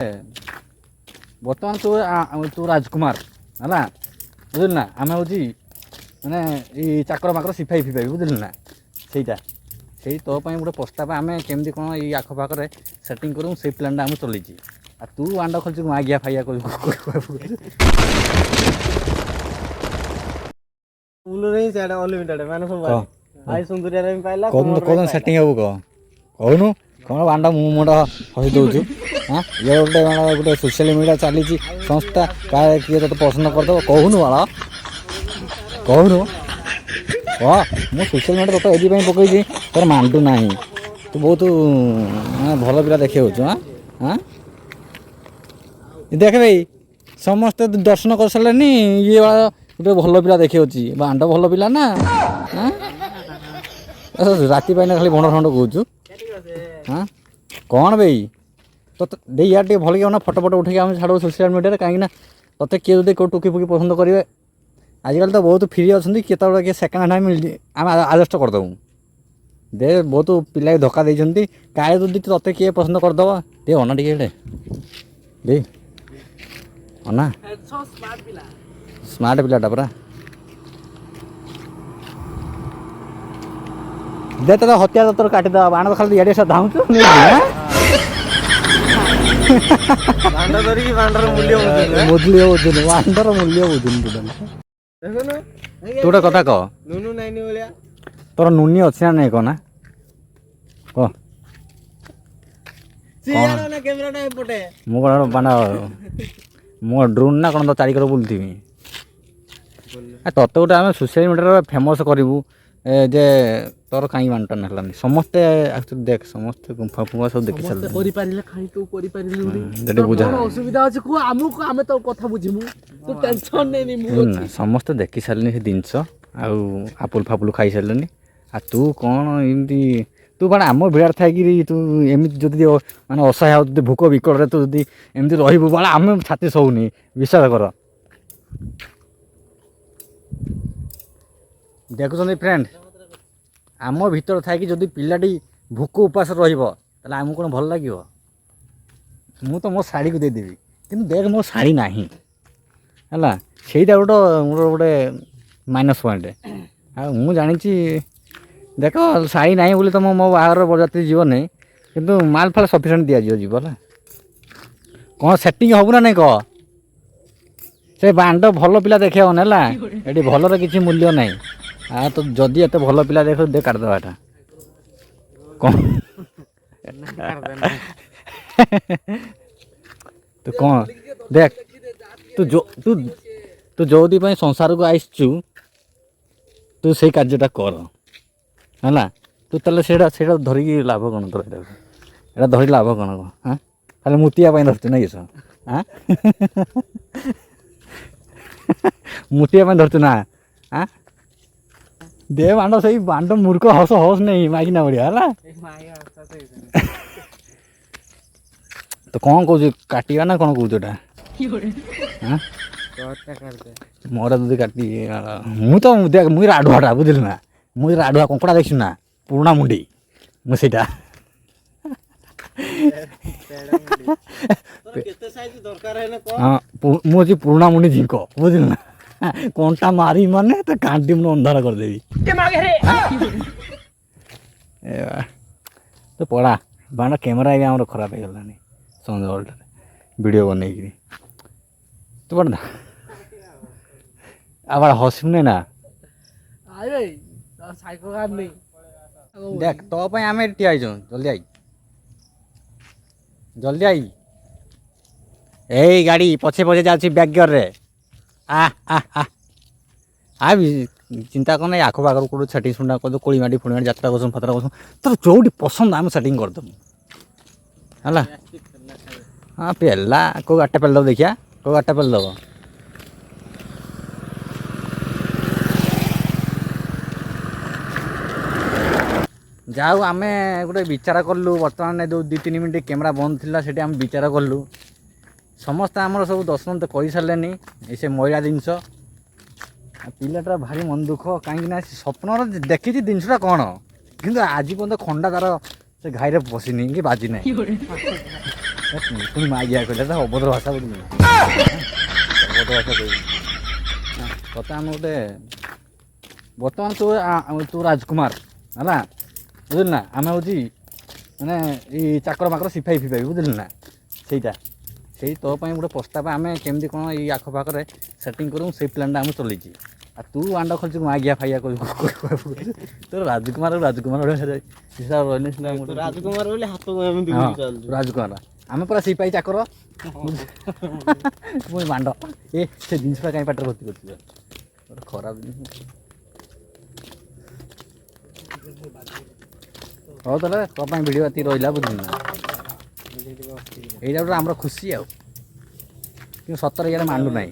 बर्तमान तू राजकुमार है बुझल ना आम हूँ माने चाकर माकर सिपाही फिपाही बुझल ना सहीटा से तो गोटे प्रस्ताव आम केमी कौन ये आखपाखे सेटिंग करूँ से प्लान आम चलती आ तू आंड खोलु मागिया फाइया कौन सेटिंग हब कहूनु कौन बांड मु मुंड हसी दौचु हाँ ये गोटे गोटे सोशल मीडिया चली संस्था क्या किए तो पसंद करदेव कहूनु बाल कहूनु कह मु सोशल मीडिया तो ये पकई तोर मांडू ना तू बहुत भल पिला देखी हाँ हाँ देख भाई समस्ते दर्शन कर सारे ये गोटे भल पिला देखी बांड भल पिला ना हाँ राति पाइना खाली भंड फंड कहूँ हाँ कौन भाई तो दे यार टे भल कि फटो फटो उठे छाड़ सोशल मीडिया कहीं ते किए जो टुकी फुकी पसंद करेंगे आजिकल तो बहुत फ्री अच्छा केत किए सेकेंड हैंड मिल आम आडजस्ट करदेबू दे बहुत पिला धक्का देती काहे जदि ते किए पसंद करदेव दे अना टे दे अना स्मार्ट पिलाटा पूरा दे तो हत्या तोर काटिद बाण खाली इे सब धाऊँ मूल्य बुझुन बांडर मूल्य बुझुन तू गोटे कथा कह तोर नुनी अच्छी ना नहीं कहना कह बांड मो ड्रोन ना कौन तो चारिकर बुलथी तत गोटे आम सोशल मीडिया फेमस करूँ जे तोर कहीं बांटन है समस्ते देख समस्ते गुंफा फुफा सब देखी सारे समस्ते देखी सारे से जिनस आपुल फापुल खाई सारे आ तू कौन एमती तू कौन आम भिड़ थी तू एमती जो मानते असहाय जो भोक विकल तू जो एमती रही बाला आम छाती शोनी विश्वास कर देखुं फ्रेंड आम भीतर थी जदि पिलाटी भोक उपास रहा आमको कौन भल लगे मु तो मो शाड़ी को देदेवी कि देख मो शाड़ी ना है सहीटा गोटे मोर गोटे माइनस पॉइंट मु जानी देख शाड़ी ना बोली तो मो बाहर बरजात्री जीव नहीं किंतु माल फाल सफिसीयंट दिज्व जीव है कौन सेटिंग हबू ना नहीं कह से बांड भल पिला देखा ये भलर किसी मूल्य ना तो जदि एत भल पिला देख दे काटदेवाटा कौन तो कौन देख तू जो तू जो संसार को आसचु तू से कार्यटा कर है तू तेल से धरिकी लाभ कौन तोर यहाँ धरी लाभ कौन हाँ खाली मुतिया धरचु ना किस हाँ मुतिया धरचु ना हाँ दे बांड से बांड मूर्ख हस हस नहीं मागिना बढ़िया है तो कौन कौन काटा ना कौन कौच मोर जब काटी मुझे देख मुझे राढ़ुआटा बुझल ना मुझे राढ़ुआ कंकड़ा देखी ना पुराणा मुंडी मुझे हाँ मुझे पुराणा मुंडी झिंक बुझल ना कंटा मारी माने तो कांटी मुझे अंधार करदेवी तो पड़ा बांड कैमेरा भी आम खराब हो गलानी सन्देह वीडियो बनई तो पड़ा अब हसम नहीं ना देख तो आम ठिया जल्दी आई जल्दी आई ए गाड़ी पछे पछे जा बैगर रे आ आ आ आ चिंता करना आखपाखर कौट सेटिंग सुना कर कोड़ी माटी फुड़ी माटी जात्रा कर फतरा कर तो जो पसंद आम सेटिंग करदेबू है हाँ पेला कौ गाटा पेल दब देखिया कौ गाटा पेल दब जाऊ आम गोटे विचार कलु बर्तमान जो 2-3 मिनट कैमेरा बंद थी से आम विचार कलु समस्ते आमर सब दर्शन तो कर सारे से मैला जिनस पिलाटा भारी मन दुख कहीं स्वप्न देखी जिनसा कौन कि आज पर्यटन खंडा तार से घाई पशिनी कि बाजी ना ପୁଣି ମାଗିଆ କହିଲେ ତ ଅଭଦ୍ର ଭାଷା ବୁଝିଲୁ ନା ଅଭଦ୍ର ଭାଷା କହିବି ତତେ ଆମେ ଗୋଟେ ବର୍ତ୍ତମାନ ତୁ ରାଜକୁମାର ହେଲା ବୁଝିଲୁ ନା ଆମେ ହେଉଛି ମାନେ ଏଇ ଚାକର ମାକର ସିପାହି ଫିପାହି ବୁଝିଲୁ ନା ସେଇଟା ସେଇ ତୋ ପାଇଁ ଗୋଟେ ପ୍ରସ୍ତାବ ଆମେ କେମିତି କ'ଣ ଏଇ ଆଖପାଖରେ ସେଟିଂ କରିବୁ ସେଇ ପ୍ଲାନ୍ଟା ଆମେ ଚଲେଇଛି ଆଉ ତୁ ଆଣ୍ଡ ଖର୍ଚ୍ଚ ମାଗିଆ ଫାଇଆ କହିବୁ ତୋର ରାଜକୁମାର ହିସାବ ରହିଲେ ସିନା ରାଜକୁମାର ବୋଲି ହାତକୁ ଏମିତି ହଁ ରାଜକୁମାର ଆମେ ପୁରା ସିପାହି ଚାକର ପୁଣି ମାଣ୍ଡ ଏ ସେ ଜିନିଷଟା କାହିଁ ପାଟିରେ ଭର୍ତ୍ତି କରୁଛୁ ଗୋଟେ ଖରାପ ଜିନିଷ ହଉ ତାହେଲେ ତୋ ପାଇଁ ଭିଡ଼ିଓ ଏତିକି ରହିଲା ବୁଝିଲୁ ନା ଏଇଟା ଗୋଟେ ଆମର ଖୁସି ଆଉ କିନ୍ତୁ ସତରେ ଇଆଡ଼େ ମାଣ୍ଡୁ ନାହିଁ